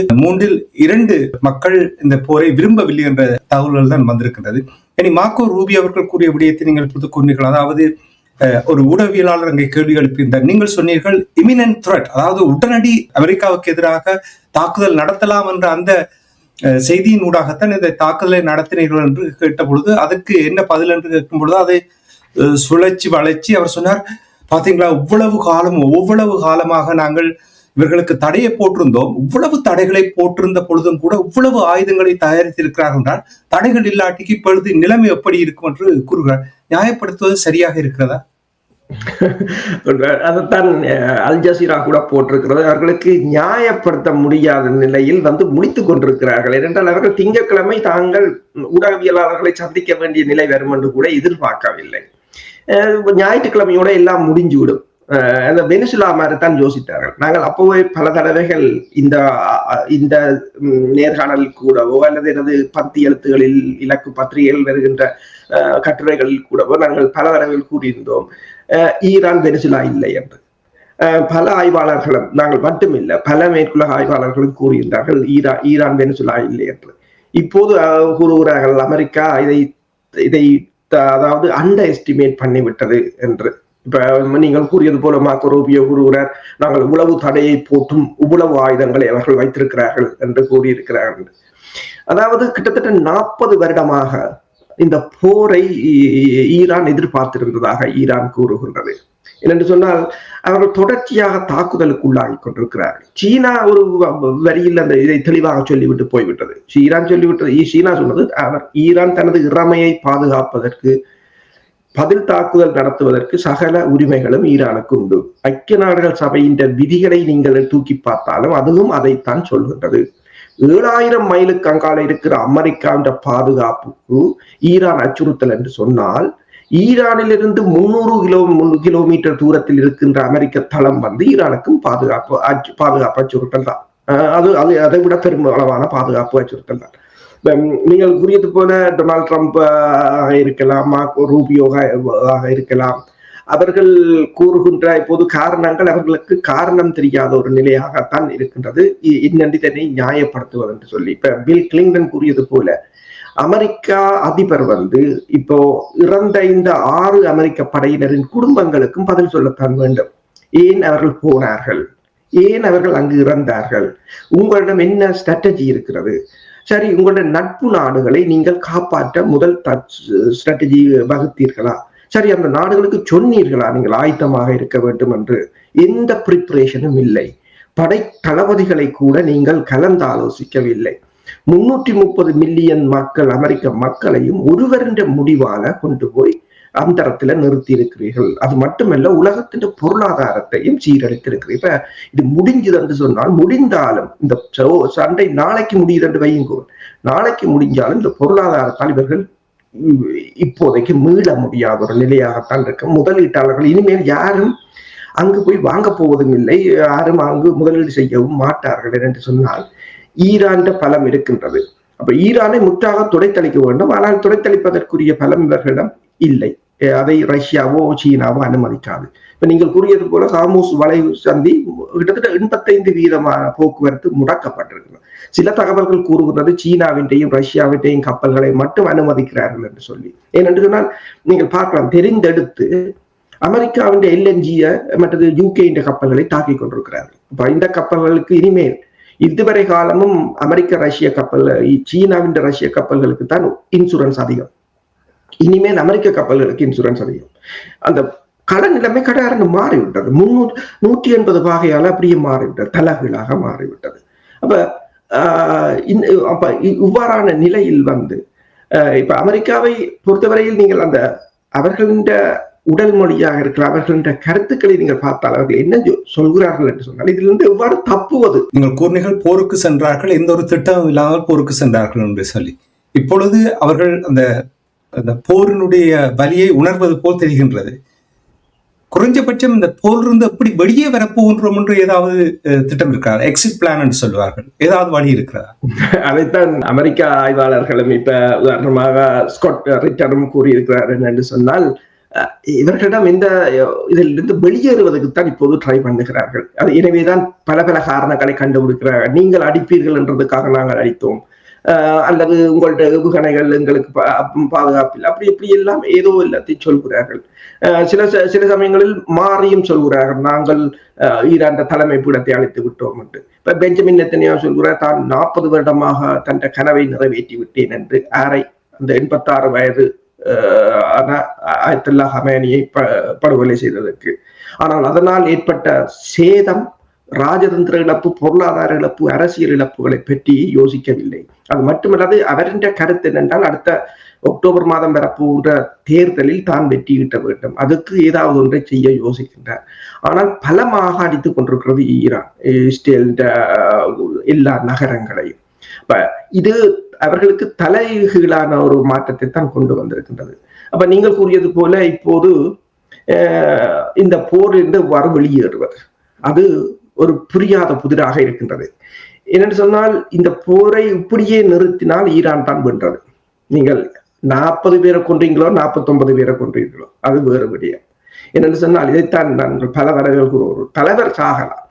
A: 2 மக்கள் இந்த போரை விரும்பவில்லை என்ற தகவல்கள் தான் வந்திருக்கின்றது. இனி மார்க்கோ ரூபியோ அவர்கள் கூறிய விடயத்தை நீங்கள் புரிந்து கொண்டீர்கள். அதாவது ஒரு ஊடகவியலாளர் அங்கே கேள்வி எழுப்பியிருந்தார். நீங்கள் சொன்னீர்கள் இமினன்ட் த்ரெட், அதாவது உடனடி அமெரிக்காவுக்கு எதிராக தாக்குதல் நடத்தலாம் என்ற அந்த செய்தியின் ஊடாகத்தான் இந்த தாக்குதலை நடத்தினீர்கள் என்று கேட்ட பொழுது அதற்கு என்ன பதில் என்று கேட்கும் பொழுது அதை சுழற்சி வளைச்சி அவர் சொன்னார், பாத்தீங்களா ஒவ்வளவு காலமாக நாங்கள் இவர்களுக்கு தடையை போட்டிருந்தோம், இவ்வளவு தடைகளை போட்டிருந்த பொழுதும் கூட இவ்வளவு ஆயுதங்களை தயாரித்திருக்கிறார்கள் என்றால் தடைகள் இல்லாட்டிக்கு இப்பொழுது நிலைமை எப்படி இருக்கும் என்று கூறுகிறார். நியாயப்படுத்துவது சரியாக இருக்கிறதா?
B: அதைத்தான் அல் ஜசீரா கூட போட்டிருக்கிறது. அவர்களுக்கு நியாயப்படுத்த முடியாத நிலையில் முடித்துக் கொண்டிருக்கிறார்கள். ஏனென்றால் அவர்கள் திங்கட்கிழமை தாங்கள் ஊடகவியலாளர்களை சந்திக்க வேண்டிய நிலை வரும் என்று கூட எதிர்பார்க்கவில்லை. ஞாயிற்றுக்கிழமையோட எல்லாம் முடிஞ்சுவிடும். அந்த வெனிசுலா மாதிரி தான் யோசித்தார்கள். நாங்கள் அப்போவே பல தடவைகள் இந்த நேர்காணலில் கூடவோ அல்லது எனது பத்தி எழுத்துகளில் இலக்கு பத்திரிகைகள் வருகின்ற கட்டுரைகளில் கூடவோ நாங்கள் பல தடவைகள் கூறியிருந்தோம், ஈரான் வெனிசுலா இல்லை என்று. பல ஆய்வாளர்களும், நாங்கள் மட்டுமில்லை, பல மேற்குலக ஆய்வாளர்களும் கூறியிருந்தார்கள் ஈரான் வெனிசுலா இல்லை என்று. இப்போது கூறுகிறார்கள் அமெரிக்கா இதை அதாவது அண்டர் எஸ்டிமேட் பண்ணிவிட்டது என்று. இப்ப நீங்கள் கூறியது போல மார்க்கோ ரூபியோ கூறுகிறார், நாங்கள் இவ்வளவு தடையை போட்டும் இவ்வளவு ஆயுதங்களை அவர்கள் வைத்திருக்கிறார்கள் என்று கூறியிருக்கிறார்கள். அதாவது கிட்டத்தட்ட 40 வருடமாக இந்த போரை ஈரான் எதிர்பார்த்திருந்ததாக ஈரான் கூறுகின்றது. என்னென்று சொன்னால் அவர்கள் தொடர்ச்சியாக தாக்குதலுக்கு உள்ளாகி கொண்டிருக்கிறார்கள். சீனா ஒரு வரியில் அந்த இதை தெளிவாக சொல்லிவிட்டு போய்விட்டது. சீனா சொன்னது, ஈரான் தனது இறமையை பாதுகாப்பதற்கு பதில் தாக்குதல் நடத்துவதற்கு சகல உரிமைகளும் ஈரானுக்கு உண்டு. ஐக்கிய நாடுகள் சபையின் விதிகளை நீங்கள் தூக்கி பார்த்தாலும் அதுவும் அதைத்தான் சொல்கின்றது. 7000 மைலுக்கு அங்கால இருக்கிற அமெரிக்காவின் பாதுகாப்புக்கு ஈரான் அச்சுறுத்தல் என்று சொன்னால், ஈரானிலிருந்து 300 கிலோமீட்டர் தூரத்தில் இருக்கின்ற அமெரிக்க தளம் ஈரானுக்கும் பாதுகாப்பு அச்சுறுத்தல் தான். அதை விட பெருமளவான பாதுகாப்பு அச்சுறுத்தல் தான். நீங்கள் கூறியது போல டொனால்ட் ட்ரம்ப் இருக்கலாம், மார்க்கோ ரூபியோ இருக்கலாம், அவர்கள் கூறுகின்ற இப்போது காரணங்கள் அவர்களுக்கு காரணம் தெரியாத ஒரு நிலையாகத்தான் இருக்கின்றது. இன்னென்று தன்னை நியாயப்படுத்துவது என்று சொல்லி இப்ப பில் கிளின்டன் கூறியது போல அமெரிக்கா அதிபர் இப்போ இறந்த இந்த 6 அமெரிக்க படையினரின் குடும்பங்களுக்கும் பதில் சொல்லத்தான் வேண்டும். ஏன் அவர்கள் போனார்கள், ஏன் அவர்கள் அங்கு இறந்தார்கள், உங்களிடம் என்ன ஸ்ட்ராட்டஜி இருக்கிறது, சரி உங்களுடைய நட்பு நாடுகளை நீங்கள் காப்பாற்ற முதல் ஸ்ட்ராட்டஜி வகுத்தீர்களா, சரி அந்த நாடுகளுக்கு சொன்னீர்களா நீங்கள் ஆயத்தமாக இருக்க வேண்டும் என்று. எந்த ப்ரிப்பரேஷனும் இல்லை. படை தளபதிகளை கூட நீங்கள் கலந்தாலோசிக்கவில்லை. 330 மில்லியன் மக்கள், அமெரிக்க மக்களையும் ஒருவரின் முடிவால கொண்டு போய் அந்தரத்துல நிறுத்தி இருக்கிறீர்கள். அது மட்டுமல்ல, உலகத்தின் பொருளாதாரத்தையும் சீரழித்திருக்கிறீர்கள். இப்ப இது முடிஞ்சது என்று சொன்னால், முடிந்தாலும் இந்த சண்டை நாளைக்கு முடியுது என்று வையுங்கோ, நாளைக்கு முடிஞ்சாலும் இந்த பொருளாதாரத்தால் இவர்கள் இப்போதைக்கு மீள முடியாத ஒரு நிலையாகத்தான் இருக்கு. முதலீட்டாளர்கள் இனிமேல் யாரும் அங்கு போய் வாங்க போவதும் இல்லை, யாரும் அங்கு முதலீடு செய்யவும் மாட்டார்கள் என்று சொன்னால் ஈரான் பலம் இருக்கின்றது. அப்ப ஈரானை முற்றாக துடைத்தளிக்க வேண்டும். ஆனால் துடைத்தளிப்பதற்குரிய பலம் இவர்களிடம் இல்லை. அதை ரஷ்யாவோ சீனாவோ அனுமதிக்காது. இப்ப நீங்கள் கூறியது போல ஹார்முஸ் வளைவு சந்தி கிட்டத்தட்ட 85% போக்குவரத்து முடக்கப்பட்டிருக்கிறது. சில தகவல்கள் கூறுகிறது சீனாவின்றையும் ரஷ்யாவின்றையும் கப்பல்களை மட்டும் அனுமதிக்கிறார்கள் என்று சொல்லி. ஏனென்று சொன்னால் நீங்கள் பார்க்கலாம், தெரிந்தெடுத்து அமெரிக்காவின் எல்என்ஜிய மற்றது யூகே கப்பல்களை தாக்கிக் கொண்டிருக்கிறார்கள். இப்ப இந்த கப்பல்களுக்கு இனிமேல் இதுவரை காலமும் அமெரிக்க ரஷ்ய கப்பல், சீனாவின் ரஷ்ய கப்பல்களுக்கு தான் இன்சூரன்ஸ் அதிகம். இனிமேல் அமெரிக்க கப்பல்களுக்கு இன்சூரன்ஸ் அதிகம். அந்த கடன் நிலைமை கடாரன்னு மாறிவிட்டது. 180 வகையால அப்படியே மாறிவிட்டது, தலகீழாக மாறிவிட்டது. அப்ப இவ்வாறான நிலையில் இப்ப அமெரிக்காவை பொறுத்தவரையில் நீங்கள் அந்த அவர்களின் உடல் மொழியாக இருக்கிற அவர்களின் கருத்துக்களை நீங்கள் பார்த்தால் அவர்கள் என்ன சொல்கிறார்கள் என்று சொன்னால் இதிலிருந்து எவ்வாறு தப்புவது.
A: நீங்கள் கூறினீர்கள் போருக்கு சென்றார்கள், எந்த ஒரு திட்டமும் இல்லாமல் போருக்கு சென்றார்கள் என்று சொல்லி. இப்பொழுது அவர்கள் அந்த போரினுடைய வலியை உணர்வது போல் தெரிகின்றது. குறைஞ்சபட்சம் இந்த போரிலிருந்து எப்படி வெளியே வரப்போகின்றோம் என்று ஏதாவது திட்டம் இருக்கிறார்? எக்ஸிட் பிளான் என்று சொல்வார்கள், ஏதாவது வழி இருக்கிறதா?
B: அதைத்தான் அமெரிக்க ஆய்வாளர்களும் இப்ப உதாரணமாக ஸ்காட் ரிட்டரும் கூறியிருக்கிறார் என்று சொன்னால், இவர்களிடம் இதிலிருந்து வெளியேறுவதற்குத்தான் இப்போது ட்ரை பண்ணுகிறார்கள். அது எனவேதான் பல காரணங்களை கண்டுபிடிக்கிறார்கள். நீங்கள் அடிப்பீர்கள் என்றதுக்காக நாங்கள் அடித்தோம், அல்லது உங்களுடைய ஏவுகணைகள் எங்களுக்கு பாதுகாப்பில், அப்படி இப்படி எல்லாம் ஏதோ எல்லாத்தையும் சொல்கிறார்கள். சில சமயங்களில் மாறியும் சொல்கிறார்கள், நாங்கள் ஈரான் தலைமை பீடத்தை அழைத்து விட்டோம் என்று. இப்ப பெஞ்சமின் நெத்தன்யாஹூ சொல்கிறார், தான் 40 வருடமாக தன் கனவை நிறைவேற்றி விட்டேன் என்று. அந்த 86 வயது ஆயத்துல்லா ஹமேனியை படுகொலை செய்ததற்கு. ஆனால் அதனால் ஏற்பட்ட சேதம், ராஜதந்திர இழப்பு, பொருளாதார இழப்பு, அரசியல் இழப்புகளை பற்றி யோசிக்கவில்லை. அது மட்டுமல்லாது அவரின் கருத்து என்னென்றால் அடுத்த அக்டோபர் மாதம் வரப்போன்ற தேர்தலில் தான் வெற்றியிட்ட வேண்டும், அதுக்கு ஏதாவது ஒன்றை செய்ய யோசிக்கின்றார். ஆனால் பலமாக அடித்துக் கொண்டிருக்கிறது ஈரான் இஸ்ரேல் எல்லா நகரங்களையும். இது அவர்களுக்கு தலைகீழான ஒரு மாற்றத்தை தான் கொண்டு வந்திருக்கின்றது. அப்ப நீங்கள் கூறியது போல இப்போது இந்த போரிலிருந்து எவ்வாறு வெளியேறுவது, அது ஒரு புரியாத புதிராக இருக்கின்றது. என்னென்று சொன்னால், இந்த போரை இப்படியே நிறுத்தினால் ஈரான் தான் வென்றது. நீங்கள் 40 பேரை கொன்றீங்களோ 49 பேரை கொன்றீர்களோ அது வேறு விடயம். என்னென்று சொன்னால், இதைத்தான் பல வரவேல் ஒரு தலைவர் சாகலாம்,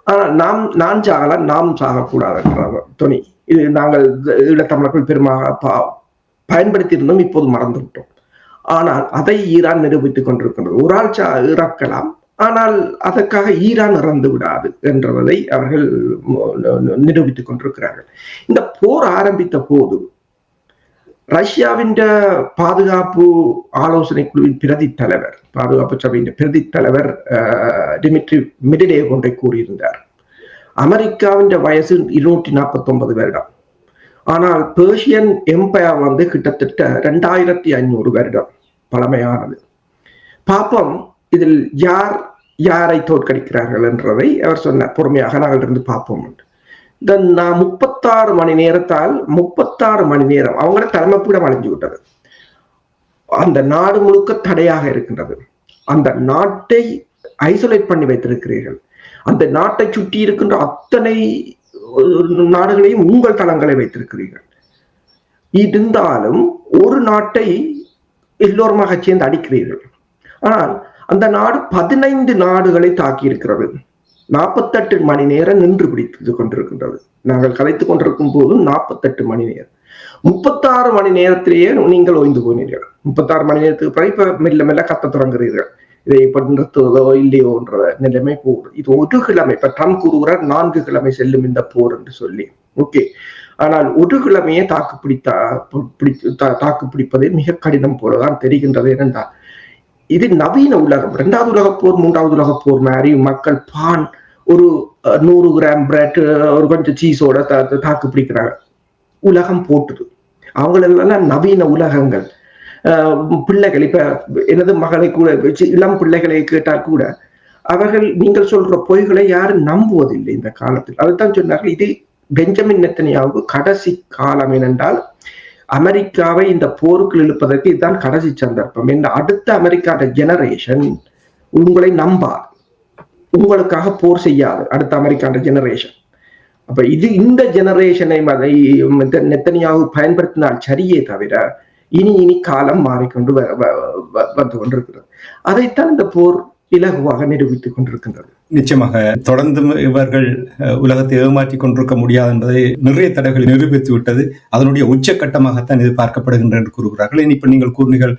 B: ஆனால் நான் சாகலாம், நாம் சாகக்கூடாது என்ற துணி. இது நாங்கள் ஈழத்தமிழர்கள் பெருமாக பயன்படுத்தி இருந்தோம், இப்போது மறந்து விட்டோம். ஆனால் அதை ஈரான் நிரூபித்துக் கொண்டிருக்கின்றது. ஒரு ஆள் இறக்கலாம், ஆனால் அதற்காக ஈரான் இறந்து விடாது என்றதை அவர்கள் நிரூபித்துக் கொண்டிருக்கிறார்கள். இந்த போர் ஆரம்பித்த போது ரஷ்யாவின் பாதுகாப்பு ஆலோசனை குழுவின் பிரதி தலைவர், பாதுகாப்பு சபையின் பிரதி தலைவர் டிமிட்ரி மெட்வெடேவ் ஒன்றை கூறியிருந்தார். அமெரிக்காவின் வயசு 249 வருடம், ஆனால் பெர்ஷியன் எம்பையர் கிட்டத்தட்ட 2500 வருடம் பழமையானது. பாப்பம் இதில் யாரை தோற்கடிக்கிறார்கள் என்றதை அவர் சொன்னார். பொறுமையாக நாங்கள் இருந்து பார்ப்போம். இந்த 36 மணி நேரத்தால் 36 மணி நேரம் அவங்களோட தலைமைப்பீடம் அழிஞ்சு விட்டது. அந்த நாடு முழுக்க தடையாக இருக்கின்றது. அந்த நாட்டை ஐசோலேட் பண்ணி வைத்திருக்கிறீர்கள். அந்த நாட்டை சுற்றி இருக்கின்ற அத்தனை நாடுகளையும் உங்கள் தளங்களை வைத்திருக்கிறீர்கள். இருந்தாலும் ஒரு நாட்டை எல்லோருமாக சேர்ந்து அடிக்கிறீர்கள். ஆனால் அந்த நாடு 15 நாடுகளை தாக்கி இருக்கிறது. 48 மணி நேரம் நின்று பிடித்து கொண்டிருக்கின்றது. நாங்கள் கலைத்துக் கொண்டிருக்கும் போது 48 மணி நேரம், 36 மணி நேரத்திலேயே நீங்கள் ஓய்ந்து போனீர்கள். 36 மணி நேரத்துக்கு பிறகு இப்ப மெல்ல மெல்ல கத்த தொடங்குறீர்கள். இதை இப்ப நிறுத்துவதோ இல்லையோ என்ற நிலைமை போர். இது ஒரு கிழமை, இப்ப ட்ரம்ப் கூறுகிறார் 4 கிழமை செல்லும் இந்த போர் என்று சொல்லி. ஓகே, ஆனால் ஒரு கிழமையே தாக்கு பிடிப்பதே மிக கடினம் போலதான் தெரிகின்றது. ஏனென்றால் இது நவீன உலகம். 2வது உலகப் போர் 3வது உலகப் போர் மாதிரி மக்கள் பான் ஒரு 100 கிராம் பிரெட் ஒரு கொஞ்சம் சீஸோட தாக்கு பிடிக்கிறாங்க. உலகம் போட்டுது. அவங்களெல்லாம் நவீன உலகங்கள். பிள்ளைகள் இப்ப எனது மகளை கூட வச்சு இளம் பிள்ளைகளை கேட்டால் கூட அவர்கள் நீங்கள் சொல்ற பொய்களை யாரும் நம்புவதில்லை இந்த காலத்தில். அதுதான் சொன்னார்கள், இது பெஞ்சமின் நெத்தன்யாவுக்கு கடைசி காலம். ஏனென்றால் அமெரிக்காவை இந்த போருக்கு இழுப்பதற்கு இதுதான் கடைசி சந்தர்ப்பம். இந்த அடுத்த அமெரிக்கான ஜெனரேஷன் உங்களை நம்பாது, உங்களுக்காக போர் செய்யாது அடுத்த அமெரிக்கான ஜெனரேஷன். அப்ப இந்த ஜெனரேஷனை நெத்தனியாகு பயன்படுத்தினால் சரியே தவிர இனி காலம் மாறிக்கொண்டு வந்து கொண்டிருக்கிறது. அதைத்தான் இந்த போர் இலகுவாக நிரூபித்துக் கொண்டிருக்கின்றது.
A: நிச்சயமாக தொடர்ந்து இவர்கள் உலகத்தை ஏமாற்றிக் கொண்டிருக்க முடியாது என்பதை நிறைய தடவைகளை நிரூபித்து விட்டது. அதனுடைய உச்சக்கட்டமாகத்தான் இது பார்க்கப்படுகின்ற என்று கூறுகிறார்கள். இப்ப நீங்கள் கூறினீர்கள்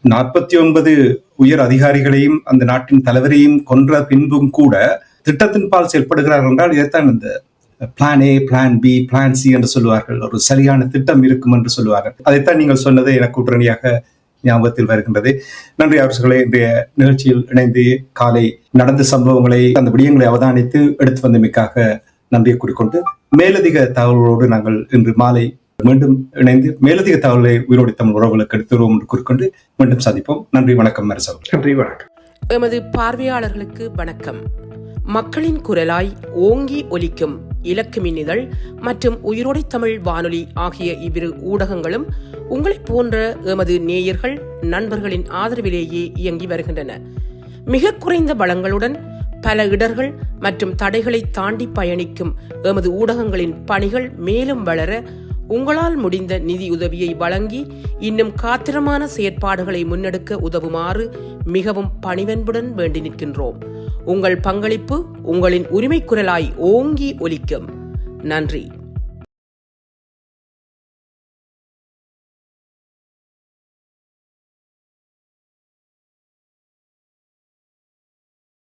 A: 49 உயர் அதிகாரிகளையும் அந்த நாட்டின் தலைவரையும் கொன்ற பின்பும் கூட திட்டத்தின் பால் செயல்படுகிறார்கள் என்றால் இதைத்தான் இந்த plan A, plan B, plan C என்று சொல்லுவார்கள். ஒரு சரியான திட்டம் இருக்கும் என்று சொல்லுவார்கள். அதைத்தான் நீங்கள் சொன்னது எனக்கு உடனடியாக ஞாபகத்தில் வருகின்றது. நன்றி அரசுகளை இன்றைய நிகழ்ச்சியில் இணைந்து காலை நடந்த சம்பவங்களை அந்த விடயங்களை அவதானித்து எடுத்து வந்தமைக்காக நன்றியை கூறிக்கொண்டு மேலதிக தகவல்களோடு நாங்கள் இன்று மாலை மீண்டும் இணைந்து மேலதிக தகவல்களை உயிரோடு தமிழ் உறவுகளுக்கு எடுத்து வருவோம் என்று கூறிக்கொண்டு மீண்டும் சந்திப்போம். நன்றி, வணக்கம்.
B: நன்றி, வணக்கம்.
C: எமது பார்வையாளர்களுக்கு வணக்கம். மக்களின் குரலாய் ஓங்கி ஒலிக்கும் இலக்கு மின்னிதழ் மற்றும் உயிரோடை தமிழ் வானொலி ஆகிய இவ்விரு ஊடகங்களும் உங்களைப் போன்ற எமது நேயர்கள் நண்பர்களின் ஆதரவிலேயே இயங்கி வருகின்றன. மிக குறைந்த வளங்களுடன் பல இடர்கள் மற்றும் தடைகளை தாண்டி பயணிக்கும் எமது ஊடகங்களின் பணிகள் மேலும் வளர உங்களால் முடிந்த நிதியுதவியை வழங்கி இன்னும் காத்திரமான செயற்பாடுகளை முன்னெடுக்க உதவுமாறு மிகவும் பணிவன்புடன் வேண்டி நிற்கின்றோம். உங்கள் பங்களிப்பு உங்களின் உரிமை குரலாய் ஓங்கி ஒலிக்கும். நன்றி.